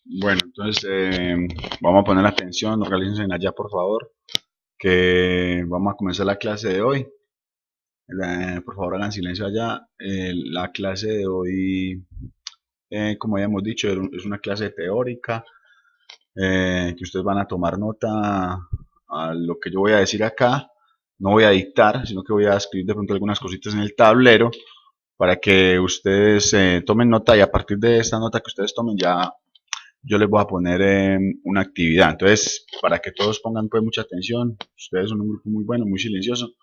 Bueno, entonces vamos a poner atención, organícense allá por favor, que vamos a comenzar la clase de hoy. Por favor hagan silencio allá. La clase de hoy, como habíamos dicho, es una clase teórica que ustedes van a tomar nota a lo que yo voy a decir acá. No voy a dictar, sino que voy a escribir de pronto algunas cositas en el tablero para que ustedes tomen nota y a partir de esta nota que ustedes tomen ya yo les voy a poner una actividad. Entonces, para que todos pongan pues mucha atención, ustedes son un grupo muy bueno, muy silencioso,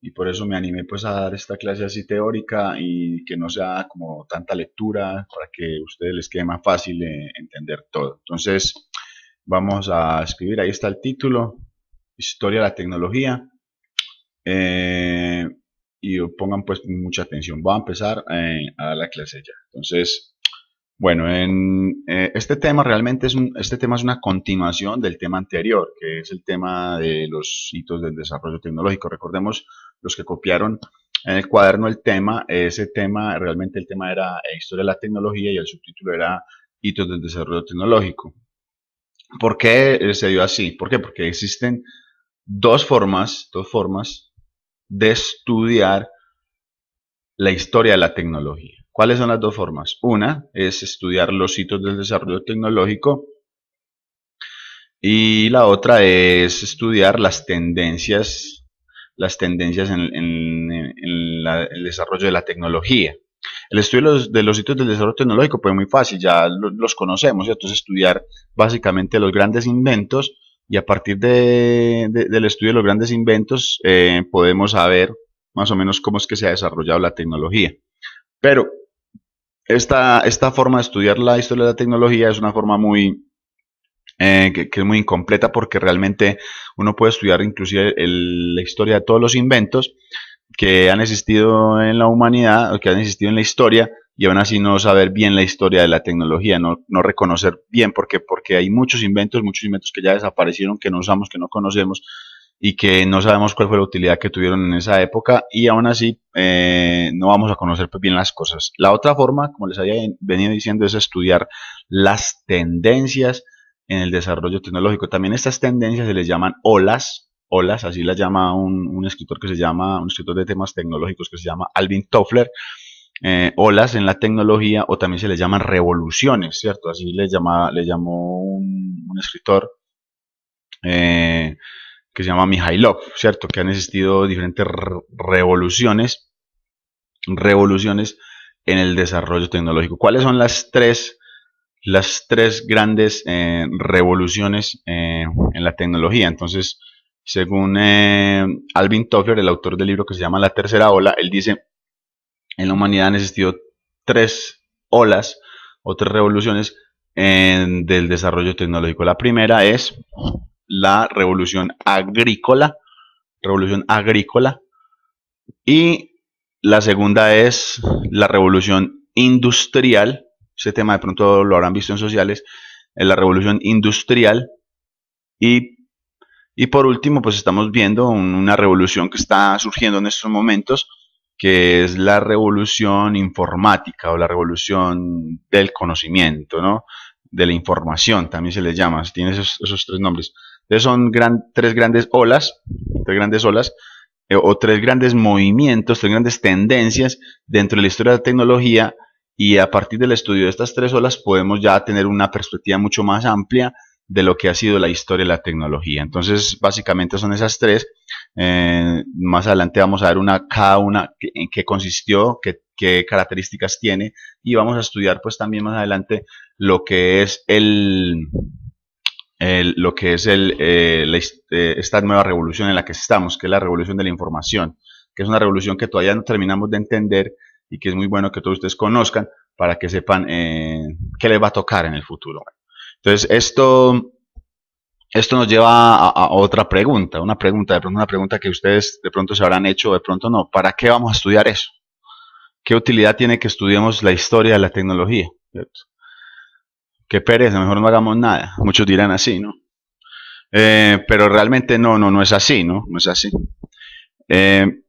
y por eso me animé pues a dar esta clase así teórica y que no sea como tanta lectura, para que a ustedes les quede más fácil entender todo. Entonces, vamos a escribir, ahí está el título, Historia de la Tecnología, eh, y pongan pues mucha atención. Voy a empezar a dar la clase ya. Entonces, bueno, este tema realmente este tema es una continuación del tema anterior, que es el tema de los hitos del desarrollo tecnológico. Recordemos los que copiaron en el cuaderno el tema, ese tema, realmente el tema era Historia de la Tecnología y el subtítulo era Hitos del desarrollo tecnológico. ¿Por qué se dio así? ¿Por qué? Porque existen dos formas de estudiar la historia de la tecnología. ¿Cuáles son las dos formas? Una es estudiar los hitos del desarrollo tecnológico y la otra es estudiar las tendencias en el desarrollo de la tecnología. El estudio de los hitos del desarrollo tecnológico pues muy fácil, ya los conocemos, ¿cierto? Es estudiar básicamente los grandes inventos y a partir del estudio de los grandes inventos podemos saber más o menos cómo es que se ha desarrollado la tecnología. Pero esta forma de estudiar la historia de la tecnología es una forma que es muy incompleta porque realmente uno puede estudiar inclusive la historia de todos los inventos que han existido en la humanidad o que han existido en la historia y aún así no saber bien la historia de la tecnología, no reconocer bien porque hay muchos inventos que ya desaparecieron, que no usamos, que no conocemos y que no sabemos cuál fue la utilidad que tuvieron en esa época y aún así no vamos a conocer pues, bien las cosas. La otra forma, como les había venido diciendo, es estudiar las tendencias en el desarrollo tecnológico. También estas tendencias se les llaman olas, así las llama un escritor un escritor de temas tecnológicos que se llama Alvin Toffler, olas en la tecnología o también se les llaman revoluciones, ¿cierto? Así le llamó un escritor que se llama Mijailov, ¿cierto? Que han existido diferentes revoluciones en el desarrollo tecnológico. ¿Cuáles son las tres grandes revoluciones en la tecnología? Entonces, según Alvin Toffler, el autor del libro que se llama La Tercera Ola, él dice, en la humanidad han existido tres olas o tres revoluciones del desarrollo tecnológico. La primera es la revolución agrícola, y la segunda es la revolución industrial. Ese tema de pronto lo habrán visto en sociales, en la revolución industrial. Y, y por último, pues estamos viendo una revolución que está surgiendo en estos momentos, que es la revolución informática o la revolución del conocimiento, ¿no? De la información, también se les llama, tiene esos tres nombres. Entonces son tres grandes olas o tres grandes movimientos, tres grandes tendencias dentro de la historia de la tecnología y a partir del estudio de estas tres olas podemos ya tener una perspectiva mucho más amplia de lo que ha sido la historia de la tecnología. Entonces, básicamente son esas tres. Más adelante vamos a ver cada una en qué consistió, qué características tiene y vamos a estudiar pues también más adelante lo que es esta nueva revolución en la que estamos, que es la revolución de la información, que es una revolución que todavía no terminamos de entender y que es muy bueno que todos ustedes conozcan para que sepan qué les va a tocar en el futuro. Entonces, esto nos lleva a otra pregunta, una pregunta que ustedes de pronto se habrán hecho, de pronto no. ¿Para qué vamos a estudiar eso? ¿Qué utilidad tiene que estudiemos la historia de la tecnología? ¿Cierto? Qué pereza, mejor no hagamos nada. Muchos dirán así, ¿no? Pero realmente no es así, ¿no? No es así.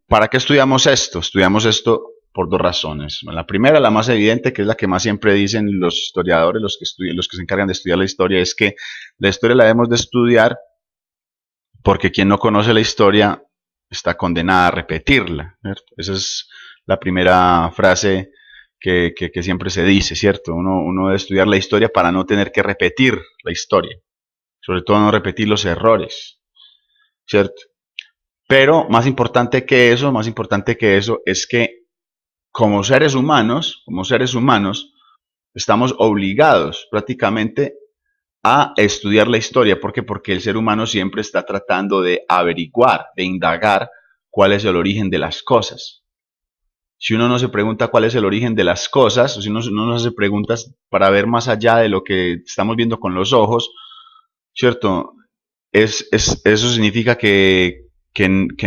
¿Para qué estudiamos esto? Estudiamos esto por dos razones. La primera, la más evidente, que es la que más siempre dicen los historiadores, los que se encargan de estudiar la historia, es que la historia la debemos de estudiar porque quien no conoce la historia está condenada a repetirla, ¿cierto? Esa es la primera frase que siempre se dice, ¿cierto? Uno debe estudiar la historia para no tener que repetir la historia, sobre todo no repetir los errores, ¿cierto? Pero más importante que eso es que como seres humanos, estamos obligados prácticamente a estudiar la historia. ¿Por qué? Porque el ser humano siempre está tratando de averiguar, de indagar cuál es el origen de las cosas. Si uno no se pregunta cuál es el origen de las cosas, o si uno no se hace preguntas para ver más allá de lo que estamos viendo con los ojos, ¿cierto? Eso significa que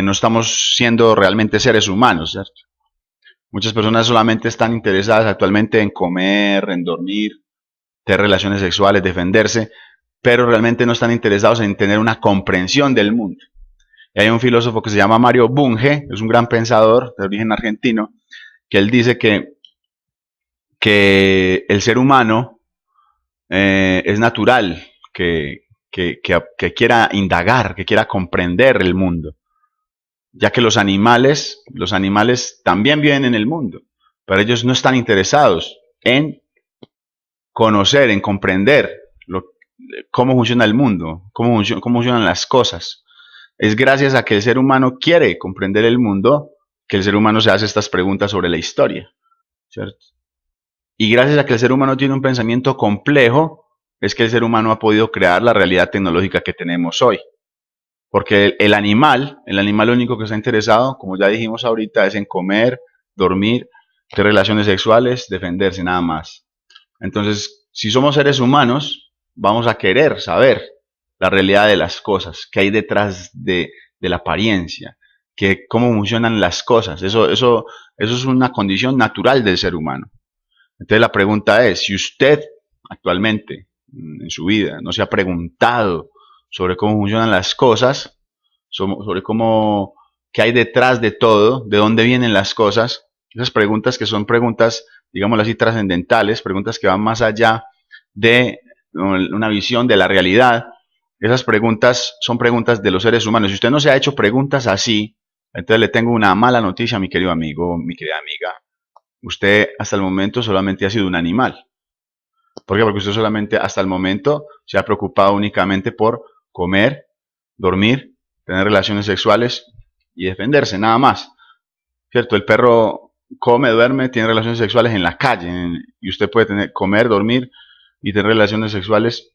no estamos siendo realmente seres humanos, ¿cierto? Muchas personas solamente están interesadas actualmente en comer, en dormir, tener relaciones sexuales, defenderse, pero realmente no están interesados en tener una comprensión del mundo. Y hay un filósofo que se llama Mario Bunge, es un gran pensador de origen argentino, que él dice que el ser humano es natural que quiera indagar, que quiera comprender el mundo, ya que los animales también viven en el mundo, pero ellos no están interesados en conocer, en comprender cómo funciona el mundo, cómo funcionan las cosas. Es gracias a que el ser humano quiere comprender el mundo que el ser humano se hace estas preguntas sobre la historia, ¿cierto? Y gracias a que el ser humano tiene un pensamiento complejo, es que el ser humano ha podido crear la realidad tecnológica que tenemos hoy. Porque el animal lo único que está interesado, como ya dijimos ahorita, es en comer, dormir, tener relaciones sexuales, defenderse, nada más. Entonces, si somos seres humanos, vamos a querer saber la realidad de las cosas, qué hay detrás de la apariencia, cómo funcionan las cosas. Eso es una condición natural del ser humano. Entonces la pregunta es, si usted actualmente en su vida no se ha preguntado sobre cómo funcionan las cosas, sobre qué hay detrás de todo, de dónde vienen las cosas, esas preguntas que son preguntas, digámoslo así, trascendentales, preguntas que van más allá de una visión de la realidad, esas preguntas son preguntas de los seres humanos. Si usted no se ha hecho preguntas así, entonces le tengo una mala noticia, mi querido amigo, mi querida amiga. Usted hasta el momento solamente ha sido un animal. ¿Por qué? Porque usted solamente hasta el momento se ha preocupado únicamente por comer, dormir, tener relaciones sexuales y defenderse, nada más. ¿Cierto? El perro come, duerme, tiene relaciones sexuales en la calle y usted puede comer, dormir y tener relaciones sexuales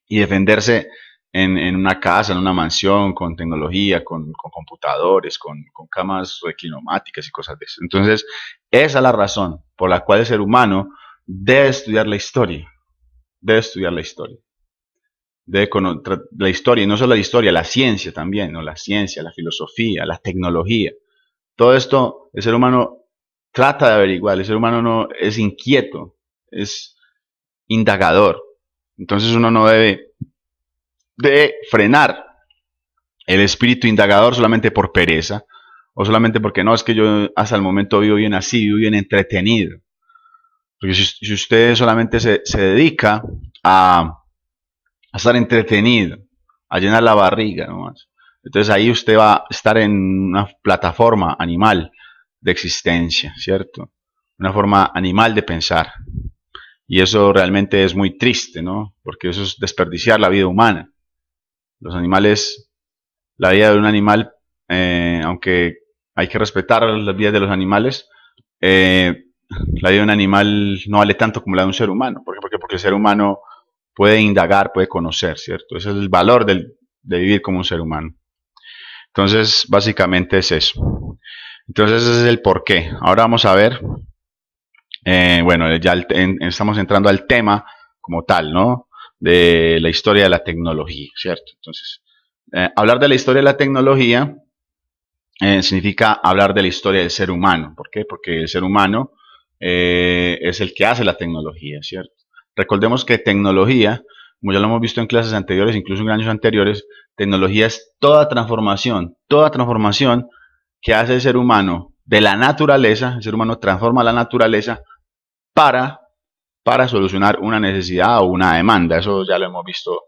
y defenderse en una casa, en una mansión, con tecnología, con computadores, con camas reclinomáticas y cosas de eso. Entonces, esa es la razón por la cual el ser humano debe estudiar la historia. Debe estudiar la historia. Debe conocer la historia, y no solo la historia, la ciencia también, ¿no? La ciencia, la filosofía, la tecnología. Todo esto, el ser humano trata de averiguar, el ser humano no es inquieto, es indagador. Entonces uno no debe de frenar el espíritu indagador solamente por pereza o solamente porque no, es que yo hasta el momento vivo bien así, vivo bien entretenido. Porque si usted solamente se dedica a estar entretenido, a llenar la barriga nomás, entonces ahí usted va a estar en una plataforma animal de existencia, ¿cierto? Una forma animal de pensar. Y eso realmente es muy triste, ¿no? Porque eso es desperdiciar la vida humana. Los animales, la vida de un animal, aunque hay que respetar las vidas de los animales, la vida de un animal no vale tanto como la de un ser humano. ¿Por qué? Porque el ser humano puede indagar, puede conocer, ¿cierto? Ese es el valor de vivir como un ser humano. Entonces, básicamente es eso. Entonces, ese es el porqué. Ahora vamos a ver, bueno, ya estamos entrando al tema como tal, ¿no? De la historia de la tecnología, ¿cierto? Entonces, hablar de la historia de la tecnología significa hablar de la historia del ser humano. ¿Por qué? Porque el ser humano es el que hace la tecnología, ¿cierto? Recordemos que tecnología, como ya lo hemos visto en clases anteriores, incluso en años anteriores, tecnología es toda transformación que hace el ser humano de la naturaleza, el ser humano transforma la naturaleza para, para solucionar una necesidad o una demanda. Eso ya lo hemos visto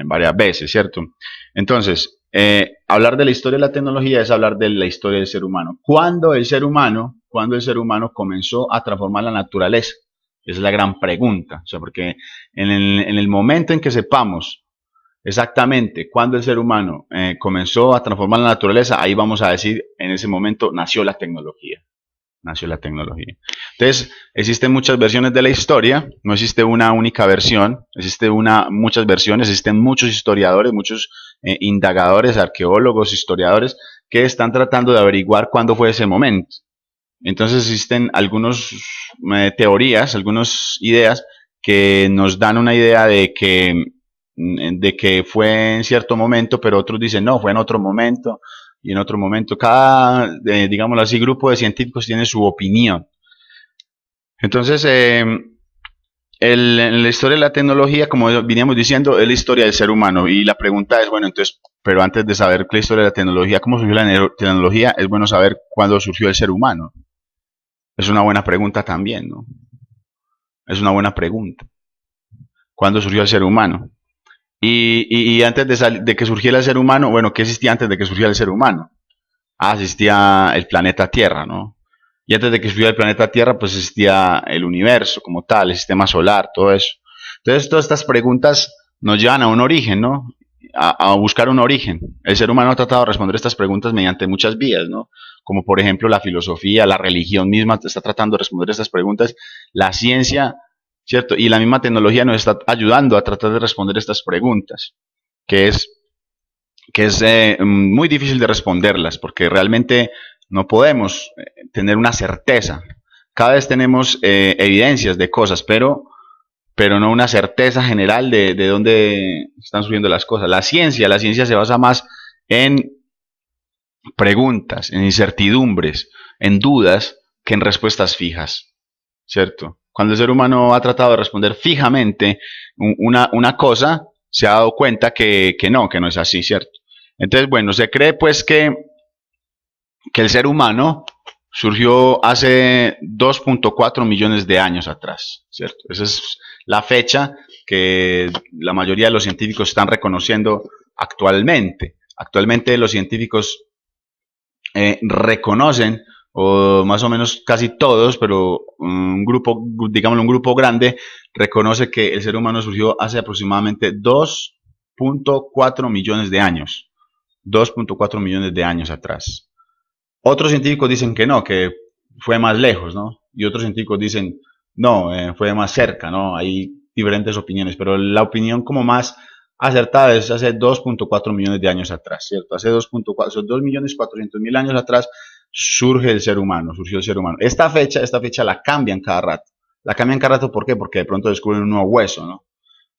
varias veces, ¿cierto? Entonces, hablar de la historia de la tecnología es hablar de la historia del ser humano. ¿Cuándo el ser humano comenzó a transformar la naturaleza? Esa es la gran pregunta. O sea, porque en el momento en que sepamos exactamente cuándo el ser humano comenzó a transformar la naturaleza, ahí vamos a decir, en ese momento nació la tecnología. Nació la tecnología. Entonces, existen muchas versiones de la historia, no existe una única versión, existen muchas versiones, existen muchos historiadores, muchos indagadores, arqueólogos, historiadores, que están tratando de averiguar cuándo fue ese momento. Entonces existen algunas teorías, algunas ideas que nos dan una idea de que fue en cierto momento, pero otros dicen no, fue en otro momento y en otro momento. Cada, digámoslo así, grupo de científicos tiene su opinión. Entonces, en la historia de la tecnología, como veníamos diciendo, es la historia del ser humano. Y la pregunta es, bueno, entonces, pero antes de saber la historia de la tecnología, cómo surgió la tecnología, es bueno saber cuándo surgió el ser humano. Es una buena pregunta también, ¿no? Es una buena pregunta. ¿Cuándo surgió el ser humano? Y antes de que surgiera el ser humano, bueno, ¿qué existía antes de que surgiera el ser humano? Ah, existía el planeta Tierra, ¿no? Y antes de que surgiera el planeta Tierra, pues existía el universo como tal, el sistema solar, todo eso. Entonces, todas estas preguntas nos llevan a un origen, ¿no? A buscar un origen. El ser humano ha tratado de responder estas preguntas mediante muchas vías, ¿no? Como por ejemplo la filosofía, la religión misma está tratando de responder estas preguntas, la ciencia, ¿cierto? Y la misma tecnología nos está ayudando a tratar de responder estas preguntas, que es muy difícil de responderlas, porque realmente no podemos tener una certeza. Cada vez tenemos evidencias de cosas, pero no una certeza general de dónde están surgiendo las cosas. La ciencia se basa más en preguntas, en incertidumbres, en dudas, que en respuestas fijas, ¿cierto? Cuando el ser humano ha tratado de responder fijamente una cosa, se ha dado cuenta que no es así, ¿cierto? Entonces, bueno, se cree pues que el ser humano surgió hace 2.4 millones de años atrás, ¿cierto? Esa es la fecha que la mayoría de los científicos están reconociendo actualmente. Actualmente los científicos reconocen, o más o menos casi todos, pero un grupo, digámoslo, un grupo grande, reconoce que el ser humano surgió hace aproximadamente 2.4 millones de años. 2.4 millones de años atrás. Otros científicos dicen que no, que fue más lejos, ¿no? Y otros científicos dicen, no, fue más cerca, ¿no? Hay diferentes opiniones, pero la opinión como más acertada es hace 2.4 millones de años atrás, ¿cierto? Hace 2.4, 2.400.000 años atrás surge el ser humano, surgió el ser humano. Esta fecha la cambian cada rato. La cambian cada rato, ¿por qué? Porque de pronto descubren un nuevo hueso, ¿no?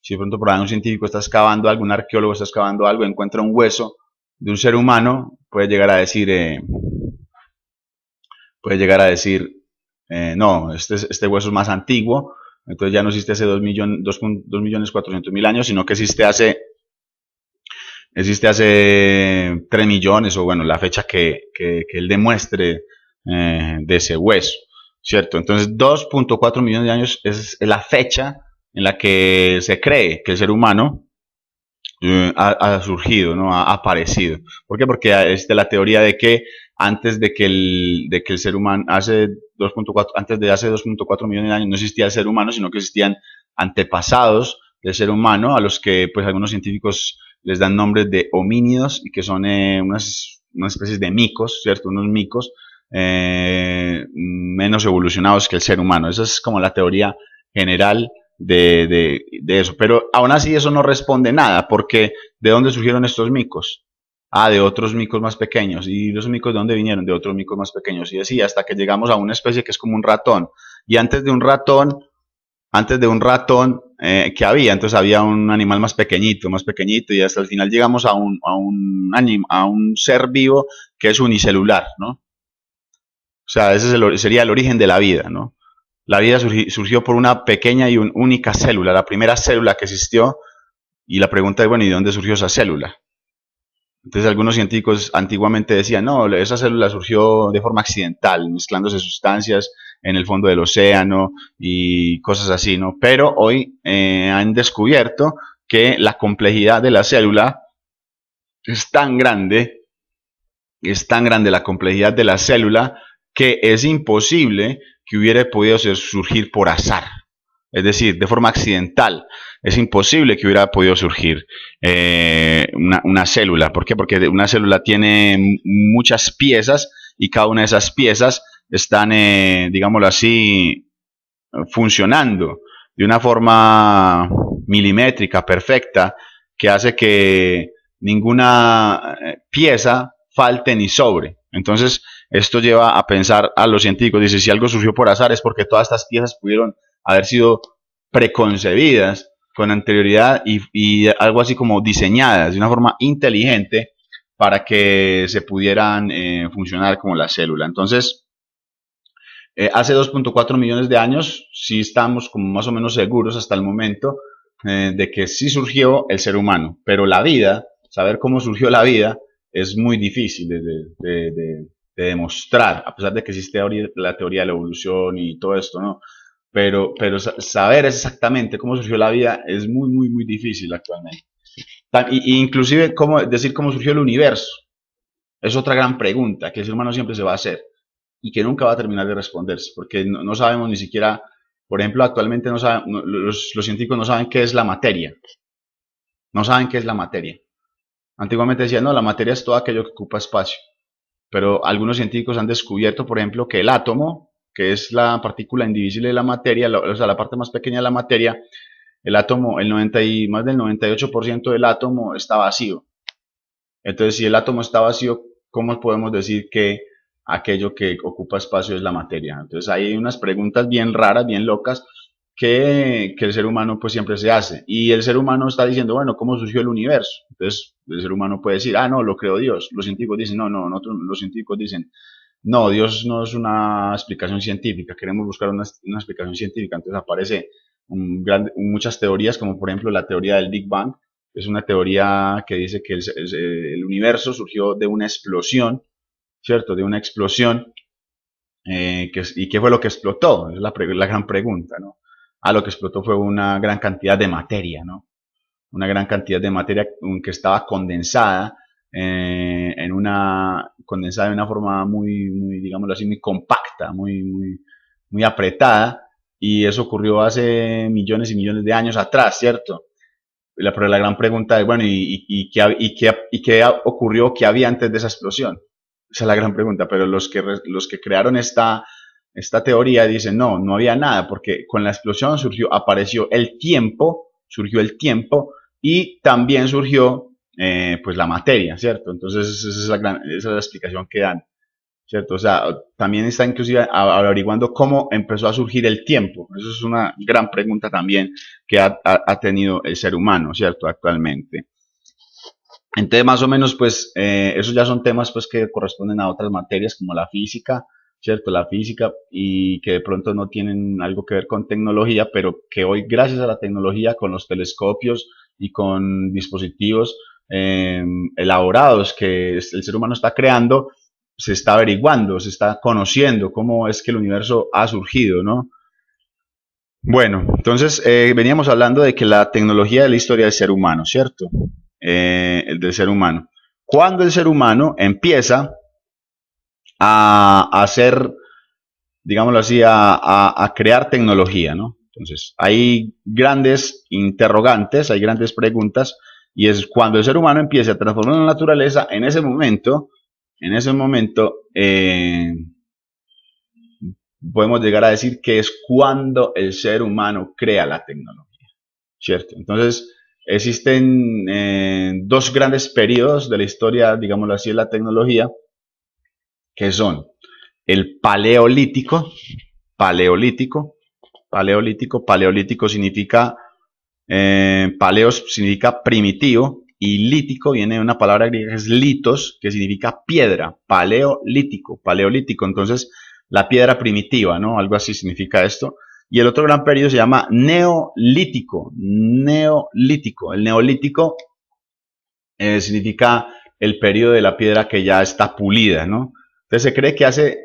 Si de pronto por ahí un científico está excavando algo, un arqueólogo está excavando algo, encuentra un hueso de un ser humano, puede llegar a decir, no, este hueso es más antiguo, entonces ya no existe hace 2.400.000 años, sino que existe hace 3 millones, o bueno, la fecha que él demuestre de ese hueso, ¿cierto? Entonces 2.4 millones de años es la fecha en la que se cree que el ser humano ha surgido, ¿no? Ha aparecido. ¿Por qué? Porque la teoría de que antes de que el ser humano, antes de hace 2.4 millones de años no existía el ser humano, sino que existían antepasados del ser humano, a los que pues algunos científicos les dan nombres de homínidos, y que son unas especies de micos, ¿cierto? Unos micos menos evolucionados que el ser humano. Esa es como la teoría general de eso, pero aún así eso no responde nada, porque ¿de dónde surgieron estos micos? Ah, de otros micos más pequeños. ¿Y los micos de dónde vinieron? De otros micos más pequeños, y así hasta que llegamos a una especie que es como un ratón, y antes de un ratón que había, entonces había un animal más pequeñito, y hasta el final llegamos a un ser vivo que es unicelular, ¿no? O sea, ese sería el origen de la vida, ¿no? La vida surgió por una pequeña y única célula, la primera célula que existió, y la pregunta es, bueno, ¿y de dónde surgió esa célula? Entonces algunos científicos antiguamente decían, no, esa célula surgió de forma accidental, mezclándose sustancias en el fondo del océano y cosas así, ¿no? Pero hoy han descubierto que la complejidad de la célula es es tan grande la complejidad de la célula que es imposible que hubiera podido surgir por azar. Es decir, de forma accidental. Es imposible que hubiera podido surgir una célula. ¿Por qué? Porque una célula tiene muchas piezas y cada una de esas piezas están, digámoslo así, funcionando de una forma milimétrica, perfecta, que hace que ninguna pieza falte ni sobre. Entonces, esto lleva a pensar a los científicos, dice, si algo surgió por azar es porque todas estas piezas pudieron haber sido preconcebidas con anterioridad y algo así como diseñadas de una forma inteligente para que se pudieran funcionar como la célula. Entonces, hace 2.4 millones de años sí estamos como más o menos seguros hasta el momento de que sí surgió el ser humano, pero la vida, saber cómo surgió la vida, es muy difícil de demostrar, a pesar de que existe la teoría de la evolución y todo esto, ¿no? Pero saber exactamente cómo surgió la vida es muy difícil actualmente. Y inclusive decir cómo surgió el universo es otra gran pregunta que el ser humano siempre se va a hacer y que nunca va a terminar de responderse, porque no sabemos ni siquiera, por ejemplo, actualmente no saben, los científicos no saben qué es la materia, no saben qué es la materia. Antiguamente decían, no, la materia es todo aquello que ocupa espacio, pero algunos científicos han descubierto, por ejemplo, que el átomo, que es la partícula indivisible de la materia, o sea, la parte más pequeña de la materia, el átomo, más del 98% del átomo está vacío. Entonces, si el átomo está vacío, ¿cómo podemos decir que aquello que ocupa espacio es la materia? Entonces, hay unas preguntas bien raras, bien locas, que el ser humano pues siempre se hace. Y el ser humano está diciendo, bueno, ¿cómo surgió el universo? Entonces, el ser humano puede decir, ah, no, lo creó Dios. Los científicos dicen, no, los científicos dicen, no, Dios no es una explicación científica, queremos buscar una explicación científica. Entonces aparece muchas teorías, como por ejemplo la teoría del Big Bang, que es una teoría que dice que el universo surgió de una explosión, ¿cierto? De una explosión, ¿y qué fue lo que explotó? Es la gran pregunta, ¿no? Ah, lo que explotó fue una gran cantidad de materia, ¿no? Una gran cantidad de materia que estaba condensada condensada de una forma muy, digámoslo así, muy compacta, muy apretada, y eso ocurrió hace millones y millones de años atrás, ¿cierto? Pero la gran pregunta es, bueno, ¿qué ocurrió, qué había antes de esa explosión? Esa es la gran pregunta, pero los que crearon esta teoría dicen, no había nada, porque con la explosión surgió el tiempo, y también surgió pues la materia, ¿cierto? Entonces esa es la explicación que dan, ¿cierto? O sea, también está inclusive averiguando cómo empezó a surgir el tiempo. Eso es una gran pregunta también que ha tenido el ser humano, ¿cierto? Actualmente. Entonces, más o menos, pues, esos ya son temas pues que corresponden a otras materias como la física, ¿cierto? La física, y que de pronto no tienen algo que ver con tecnología, pero que hoy, gracias a la tecnología, con los telescopios y con dispositivos elaborados que el ser humano está creando, se está averiguando, se está conociendo cómo es que el universo ha surgido, ¿no? Bueno, entonces veníamos hablando de que la tecnología es la historia del ser humano, ¿cierto? El del ser humano. Cuando el ser humano empieza a hacer, digámoslo así, a crear tecnología, ¿no? Entonces, hay grandes interrogantes, hay grandes preguntas, y es cuando el ser humano empieza a transformar la naturaleza, en ese momento, podemos llegar a decir que es cuando el ser humano crea la tecnología, ¿cierto? Entonces, existen dos grandes periodos de la historia, digámoslo así, de la tecnología, que son el paleolítico significa, paleos significa primitivo, y lítico viene de una palabra griega que es litos, que significa piedra, paleolítico, entonces la piedra primitiva, ¿no? Algo así significa esto. Y el otro gran periodo se llama neolítico. El neolítico significa el periodo de la piedra que ya está pulida, ¿no? Entonces se cree que hace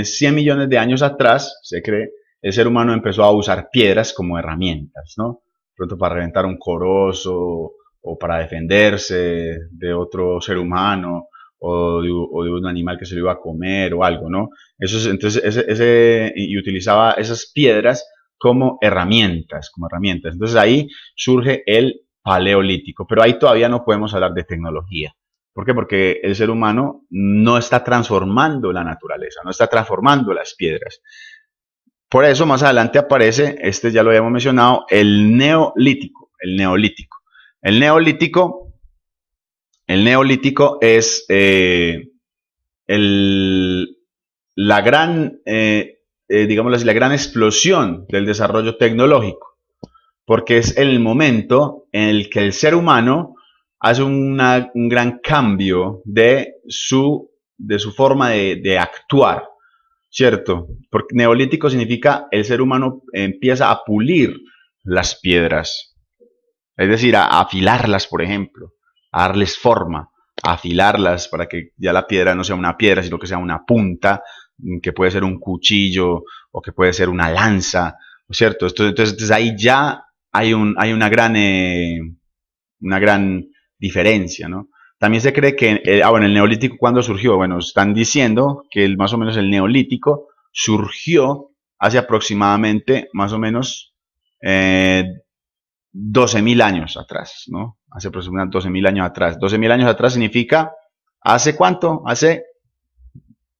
100 millones de años atrás, se cree, el ser humano empezó a usar piedras como herramientas, ¿no? Pronto para reventar un corozo o para defenderse de otro ser humano o de un animal que se lo iba a comer o algo, ¿no? Entonces, y utilizaba esas piedras como herramientas, como herramientas. Entonces ahí surge el paleolítico, pero ahí todavía no podemos hablar de tecnología. ¿Por qué? Porque el ser humano no está transformando la naturaleza, no está transformando las piedras. Por eso más adelante aparece, este ya lo habíamos mencionado, el neolítico. El neolítico. El neolítico, el neolítico es la gran, digamos así, la gran explosión del desarrollo tecnológico, porque es el momento en el que el ser humano hace un gran cambio de su forma de actuar, ¿cierto? Porque neolítico significa el ser humano empieza a pulir las piedras, es decir, a afilarlas, por ejemplo, a darles forma, a afilarlas para que ya la piedra no sea una piedra, sino que sea una punta, que puede ser un cuchillo o que puede ser una lanza, ¿cierto? Entonces ahí ya hay una gran diferencia, ¿no? También se cree que, bueno, el neolítico, ¿cuándo surgió? Bueno, están diciendo que más o menos el neolítico surgió hace aproximadamente, más o menos, 12.000 años atrás, ¿no? Hace aproximadamente 12.000 años atrás. 12.000 años atrás significa, ¿hace cuánto?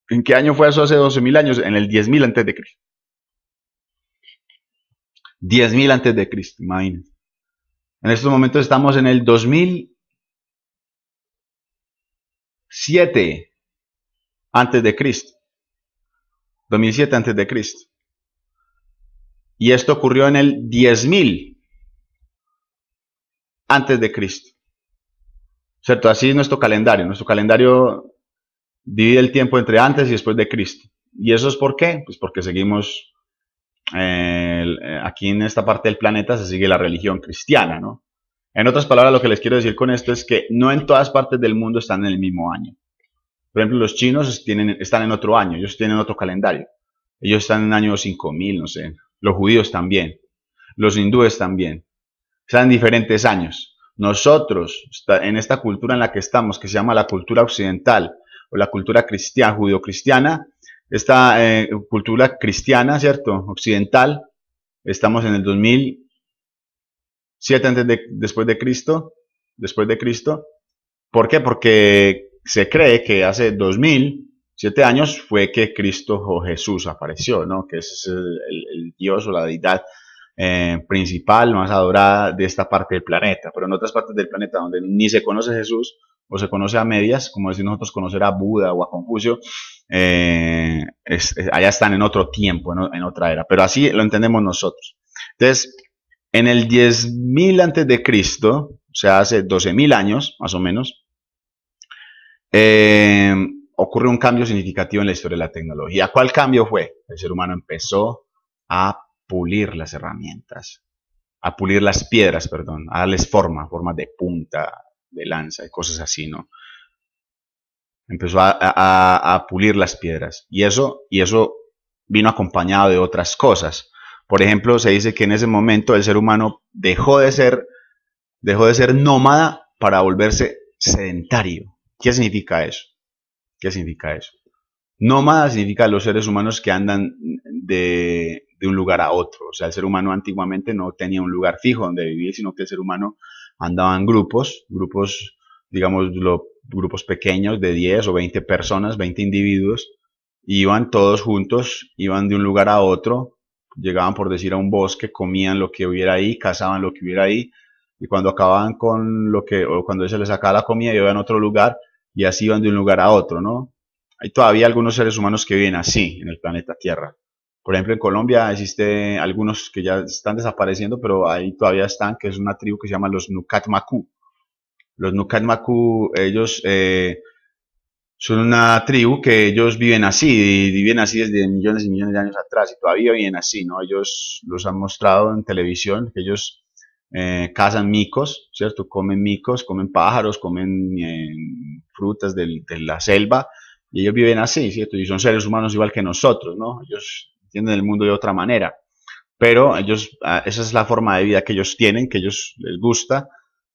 ¿En qué año fue eso hace 12.000 años? En el 10.000 antes de Cristo. 10.000 antes de Cristo, imagínense. En estos momentos estamos en el 2007 antes de Cristo. 2007 antes de Cristo. Y esto ocurrió en el 10.000 antes de Cristo. ¿Cierto? Así es nuestro calendario. Nuestro calendario divide el tiempo entre antes y después de Cristo. ¿Y eso es por qué? Pues porque seguimos, aquí en esta parte del planeta se sigue la religión cristiana, ¿no? En otras palabras, lo que les quiero decir con esto es que no en todas partes del mundo están en el mismo año. Por ejemplo, los chinos están en otro año, ellos tienen otro calendario. Ellos están en el año 5000, no sé. Los judíos también. Los hindúes también. Están en diferentes años. Nosotros, en esta cultura en la que estamos, que se llama la cultura occidental, o la cultura cristiana, judío-cristiana, esta cultura cristiana, ¿cierto? Occidental, estamos en el 2007 después de Cristo. ¿Por qué? Porque se cree que hace 2007 años fue que Cristo o Jesús apareció, ¿no? Que es el Dios o la deidad principal, más adorada de esta parte del planeta. Pero en otras partes del planeta donde ni se conoce a Jesús o se conoce a medias, como decir nosotros conocer a Buda o a Confucio, allá están en otro tiempo, en otra era. Pero así lo entendemos nosotros. Entonces, en el 10.000 antes de Cristo, o sea, hace 12.000 años, más o menos, ocurre un cambio significativo en la historia de la tecnología. ¿Cuál cambio fue? El ser humano empezó a pulir las herramientas, a pulir las piedras, perdón, a darles formas de punta, de lanza y cosas así, ¿no? Empezó a pulir las piedras y eso vino acompañado de otras cosas. Por ejemplo, se dice que en ese momento el ser humano dejó de ser nómada para volverse sedentario. ¿Qué significa eso? ¿Qué significa eso? Nómada significa los seres humanos que andan de un lugar a otro. O sea, el ser humano antiguamente no tenía un lugar fijo donde vivir, sino que el ser humano andaba en grupos, digamos, grupos pequeños de 10 o 20 personas, 20 individuos, iban todos juntos, iban de un lugar a otro, llegaban por decir a un bosque, comían lo que hubiera ahí, cazaban lo que hubiera ahí, y cuando acababan o cuando se les sacaba la comida, iban a otro lugar, y así iban de un lugar a otro, ¿no? Hay todavía algunos seres humanos que viven así en el planeta Tierra. Por ejemplo, en Colombia existe algunos que ya están desapareciendo, pero ahí todavía están, que es una tribu que se llama los Nucatmacú. Los Nucatmacú, ellos son una tribu que ellos viven así desde millones y millones de años atrás, y todavía viven así, ¿no? Ellos los han mostrado en televisión, que ellos cazan micos, ¿cierto? Comen micos, comen pájaros, comen frutas de la selva, y ellos viven así, ¿cierto? Y son seres humanos igual que nosotros, ¿no? Ellos entienden el mundo de otra manera, pero ellos, esa es la forma de vida que ellos tienen, que ellos les gusta,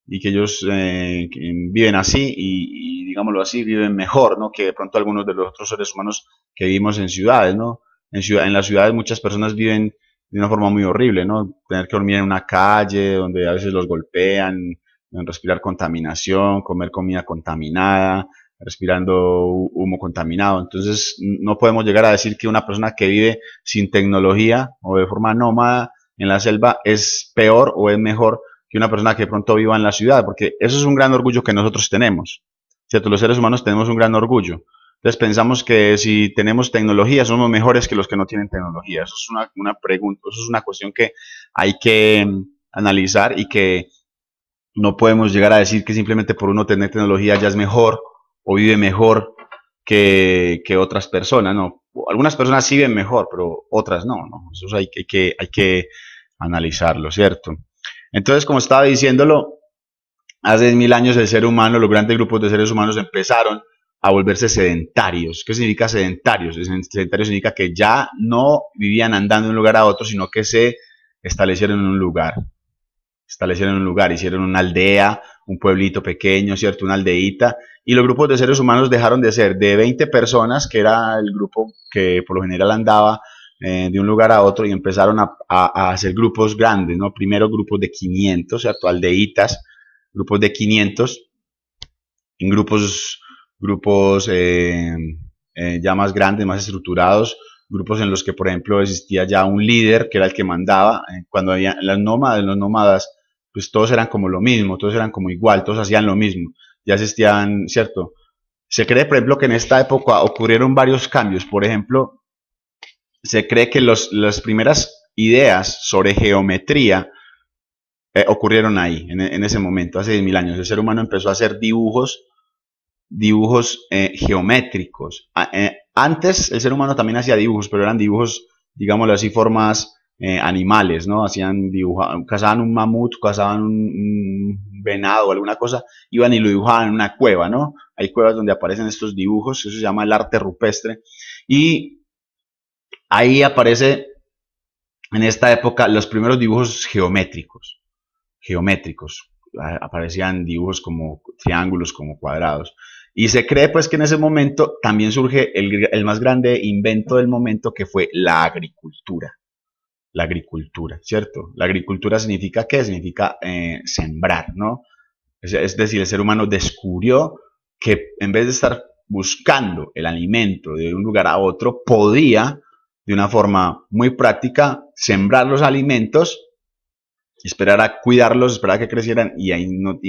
y que ellos que viven así, y digámoslo así, viven mejor, ¿no? Que de pronto algunos de los otros seres humanos que vivimos en ciudades, ¿no? En las ciudades muchas personas viven de una forma muy horrible, ¿no? Tener que dormir en una calle donde a veces los golpean, respirar contaminación, comer comida contaminada, respirando humo contaminado. Entonces, no podemos llegar a decir que una persona que vive sin tecnología o de forma nómada en la selva es peor o es mejor que una persona que de pronto viva en la ciudad, porque eso es un gran orgullo que nosotros tenemos, ¿cierto? Los seres humanos tenemos un gran orgullo. Entonces pensamos que si tenemos tecnología somos mejores que los que no tienen tecnología. Eso es una pregunta, eso es una cuestión que hay que analizar, y que no podemos llegar a decir que simplemente por uno tener tecnología ya es mejor o vive mejor que otras personas, ¿no? Algunas personas sí viven mejor, pero otras no, ¿no? Eso hay que analizarlo, ¿cierto? Entonces, como estaba diciéndolo, hace 10.000 años el ser humano, los grandes grupos de seres humanos empezaron a volverse sedentarios. ¿Qué significa sedentarios? Sedentarios significa que ya no vivían andando de un lugar a otro, sino que se establecieron en un lugar. Hicieron una aldea, un pueblito pequeño, ¿cierto? Una aldeíta. Y los grupos de seres humanos dejaron de ser de 20 personas, que era el grupo que por lo general andaba de un lugar a otro, y empezaron a hacer grupos grandes, ¿no? Primero grupos de 500, ¿cierto? Aldeitas, grupos de 500, en grupos ya más grandes, más estructurados, grupos en los que, por ejemplo, existía ya un líder que era el que mandaba. Cuando había los nómadas, pues todos eran como lo mismo, todos eran como igual, todos hacían lo mismo, ya existían, ¿cierto? Se cree, por ejemplo, que en esta época ocurrieron varios cambios. Por ejemplo, se cree que las primeras ideas sobre geometría ocurrieron ahí, en ese momento, hace 10.000 años. El ser humano empezó a hacer dibujos geométricos. Antes el ser humano también hacía dibujos, pero eran dibujos, digámoslo así, formas animales, ¿no? Cazaban un mamut, cazaban un venado o alguna cosa, iban y lo dibujaban en una cueva, ¿no? Hay cuevas donde aparecen estos dibujos, eso se llama el arte rupestre, y ahí aparece en esta época los primeros dibujos geométricos. Aparecían dibujos como triángulos, como cuadrados. Y se cree pues que en ese momento también surge el más grande invento del momento, que fue la agricultura. La agricultura, ¿cierto? La agricultura significa ¿qué? Significa sembrar, ¿no? Es decir, el ser humano descubrió que en vez de estar buscando el alimento de un lugar a otro, podía, de una forma muy práctica, sembrar los alimentos, esperar a cuidarlos, esperar a que crecieran, y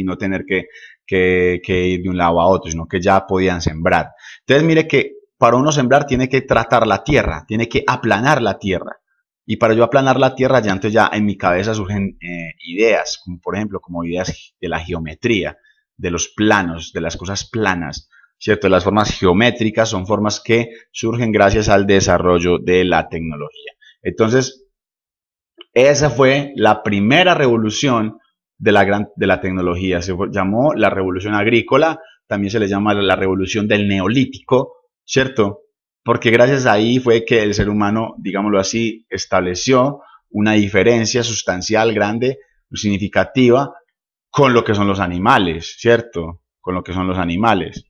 no tener que ir de un lado a otro, sino que ya podían sembrar. Entonces mire que para uno sembrar tiene que tratar la tierra, tiene que aplanar la tierra. Y para yo aplanar la tierra, ya entonces ya en mi cabeza surgen ideas, como por ejemplo, como ideas de la geometría, de los planos, de las cosas planas, ¿cierto? Las formas geométricas son formas que surgen gracias al desarrollo de la tecnología. Entonces, esa fue la primera revolución de la tecnología. Se llamó la revolución agrícola, también se le llama la revolución del neolítico, ¿cierto? Porque gracias a ahí fue que el ser humano, digámoslo así, estableció una diferencia sustancial, grande, significativa, con lo que son los animales, ¿cierto? Con lo que son los animales.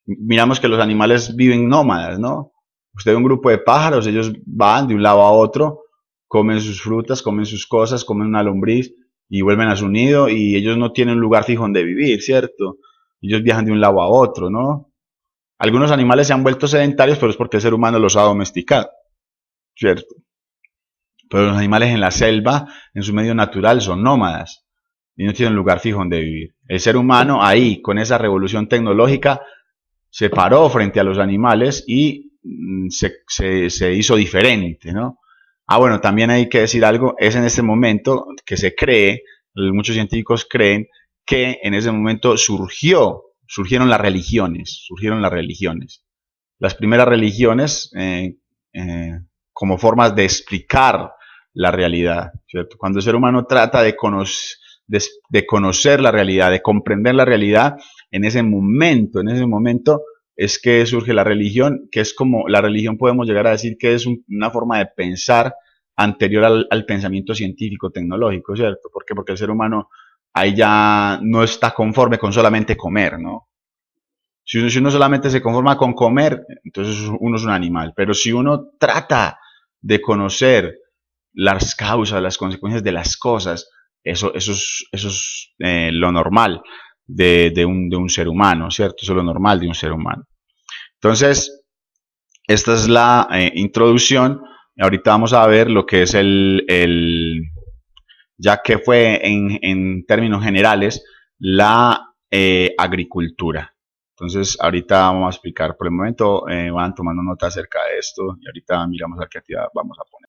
Miramos que los animales viven nómadas, ¿no? Usted ve un grupo de pájaros, ellos van de un lado a otro, comen sus frutas, comen sus cosas, comen una lombriz y vuelven a su nido, y ellos no tienen un lugar fijo donde vivir, ¿cierto? Ellos viajan de un lado a otro, ¿no? Algunos animales se han vuelto sedentarios, pero es porque el ser humano los ha domesticado, ¿cierto? Pero los animales en la selva, en su medio natural, son nómadas y no tienen lugar fijo donde vivir. El ser humano ahí, con esa revolución tecnológica, se paró frente a los animales y se hizo diferente, ¿no? Bueno, también hay que decir algo, es en este momento que se cree, muchos científicos creen que en ese momento surgieron las religiones, Las primeras religiones como formas de explicar la realidad, ¿cierto? Cuando el ser humano trata de conocer la realidad, de comprender la realidad, en ese momento es que surge la religión, que es como la religión podemos llegar a decir que es una forma de pensar anterior al pensamiento científico, tecnológico, ¿cierto? ¿Por qué? Porque el ser humano ahí ya no está conforme con solamente comer, ¿no? Si uno solamente se conforma con comer, entonces uno es un animal. Pero si uno trata de conocer las causas, las consecuencias de las cosas, eso es lo normal de un ser humano, ¿cierto? Eso es lo normal de un ser humano. Entonces, esta es la introducción. Ahorita vamos a ver lo que es ya que fue en términos generales, la agricultura. Entonces, ahorita vamos a explicar. Por el momento, van tomando nota acerca de esto y ahorita miramos a qué actividad vamos a poner.